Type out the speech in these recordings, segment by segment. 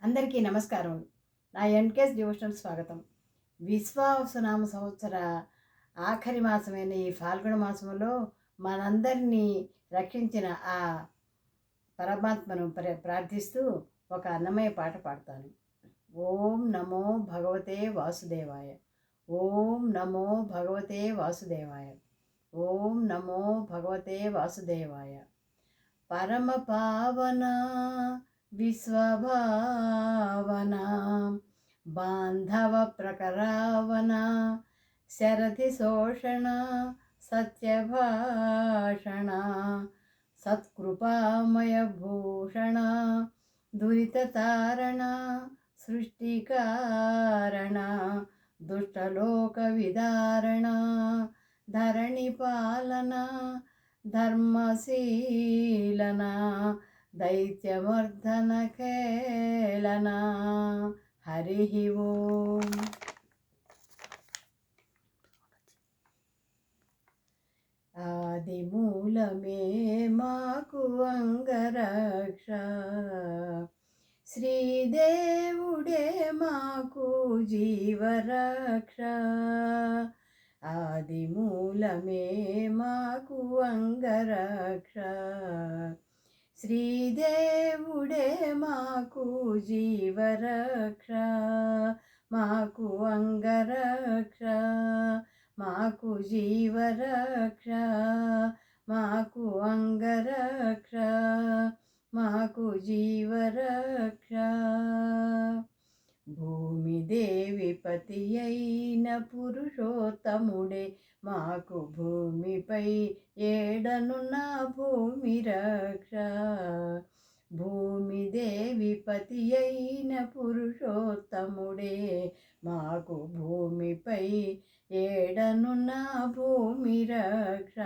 అందరికీ నమస్కారం. నా ఎన్‌కేఎస్ డివోషనల్ స్వాగతం. విశ్వావసునామ సంవత్సర ఆఖరి మాసమైన ఈ ఫాల్గుణ మాసంలో మనందరినీ రక్షించిన ఆ పరమాత్మను ప్రార్థిస్తూ ఒక అన్నమయ్య పాట పాడతాను. ఓం నమో భగవతే వాసుదేవాయ. ఓం నమో భగవతే వాసుదేవాయ. ఓం నమో భగవతే వాసుదేవాయ. పరమ పావన విశ్వభావన బాంధవ ప్రకరావన శరథి శోషణ సత్యభాషణ సత్కృపామయ భూషణ దురితతారణ సృష్టికారణ దుష్టలోక విదారణ ధరణి పాలన ధర్మశీలన దైత్యమర్ధన కేళన. హరి ఓం. ఆదిమూలమే మాకు అంగరక్ష, శ్రీదేవుడే మాకు జీవరక్ష. ఆదిమూలమే మాకు అంగరక్ష, శ్రీదేవుడే మాకు జీవరక్ష. మాకు అంగరక్ష, మాకు జీవరక్ష, మాకు అంగరక్ష, మాకు జీవరక్ష. భూమిదేవి పతి అయిన పురుషోత్తముడే మాకు భూమిపై ఏడనున్న భూమి రక్ష. భూమిదేవి పతి అయిన పురుషోత్తముడే మాకు భూమిపై ఏడనున్న భూమి రక్ష.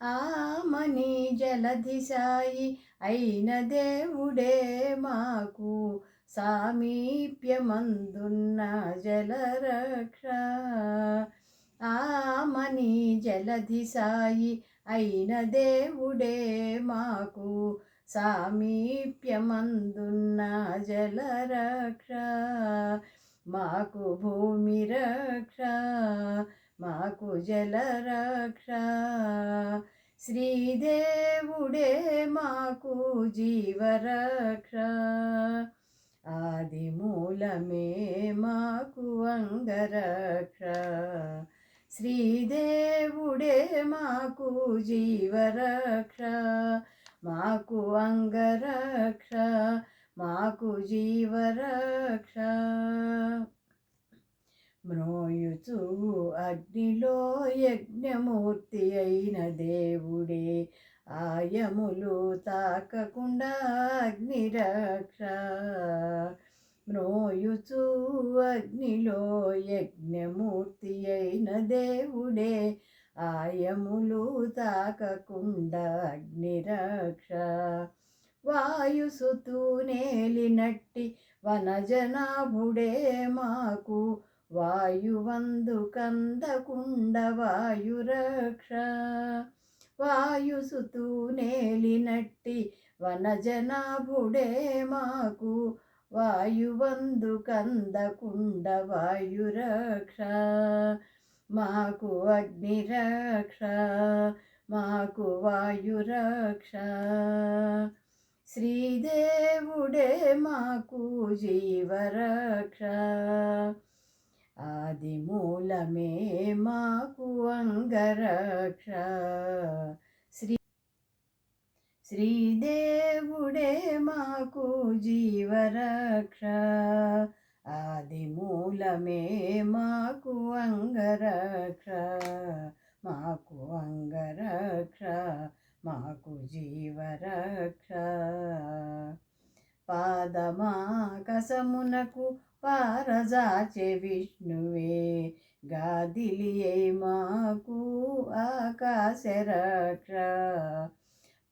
ఆమని జలధిశాయి అయిన దేవుడే మాకు సామీప్యమందున్న జలరక్ష. ఆమని జలధిశాయి అయిన దేవుడే మాకు సామీప్యమందున్న జలరక్ష. మాకు భూమి రక్ష, మాకు జలరక్ష. శ్రీదేవుడే మాకు జీవరక్ష. ఆదిమూలమే మాకు అంగరక్ష, శ్రీదేవుడే మాకు జీవరక్ష. మాకు అంగరక్ష, మాకు జీవరక్ష. మ్రోయుచు అగ్నిలో యజ్ఞమూర్తి అయిన దేవుడే ఆయములు తాకకుండా అగ్నిరక్ష. మ్రోయుచు అగ్నిలో యజ్ఞమూర్తి అయిన దేవుడే ఆయములు తాకకుండా అగ్నిరక్ష. వాయుసుతూ నేలినట్టి వనజనాభుడే మాకు వాయువందు కందకుండ వాయురక్ష. వాయుసుతూ నేలినట్టి వనజనాభుడే మాకు వాయువందు కందకుండ వాయురక్ష. మాకు అగ్నిరక్ష, మాకు వాయురక్ష. శ్రీదేవుడే మాకు జీవరక్ష. ఆదిమూలమే మాకు అంగరక్ష, శ్రీదేవుడే మాకు జీవరక్ష. ఆదిమూలమే మాకు అంగరక్ష, మాకు అంగరక్ష, మాకు జీవరక్ష. పాదమాకసమునకు పారజాచె విష్ణువే గాదిలియే మాకు ఆకాశరక్ష.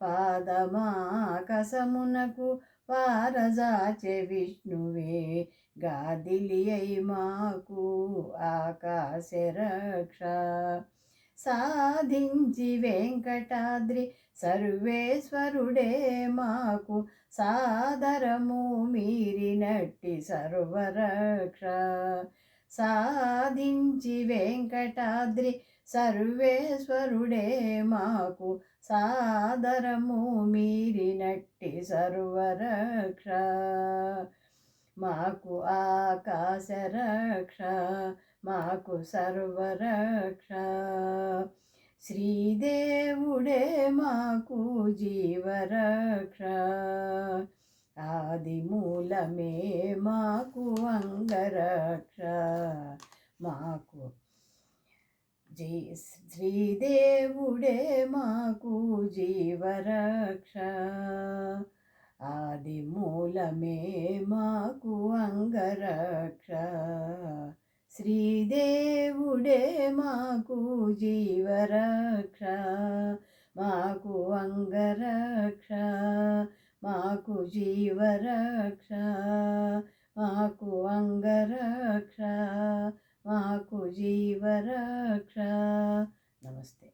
పాదమాకసమునకు పారజాచె విష్ణువే గాదిలియై మాకు ఆకాశరక్ష. సాధించి వెంకటాద్రి సర్వేశ్వరుడే మాకు సాదరము మీరినట్టి సర్వరక్ష. సాధించి వెంకటాద్రి సర్వేశ్వరుడే మాకు సాదరము మీరినట్టి సర్వరక్ష. మాకు ఆకాశ రక్ష, మాకు సర్వరక్ష. శ్రీదేవుడే మాకు జీవరక్ష. ఆది మూలమే మాకు అంగరక్ష. మాకు శ్రీదేవుడే మాకు జీవరక్ష. ఆది మూలమే మాకు అంగరక్ష. శ్రీదేవుడే మాకు జీవరక్ష. మాకు అంగరక్ష, మాకు జీవరక్ష, మాకు అంగరక్ష, మాకు జీవరక్ష. నమస్తే.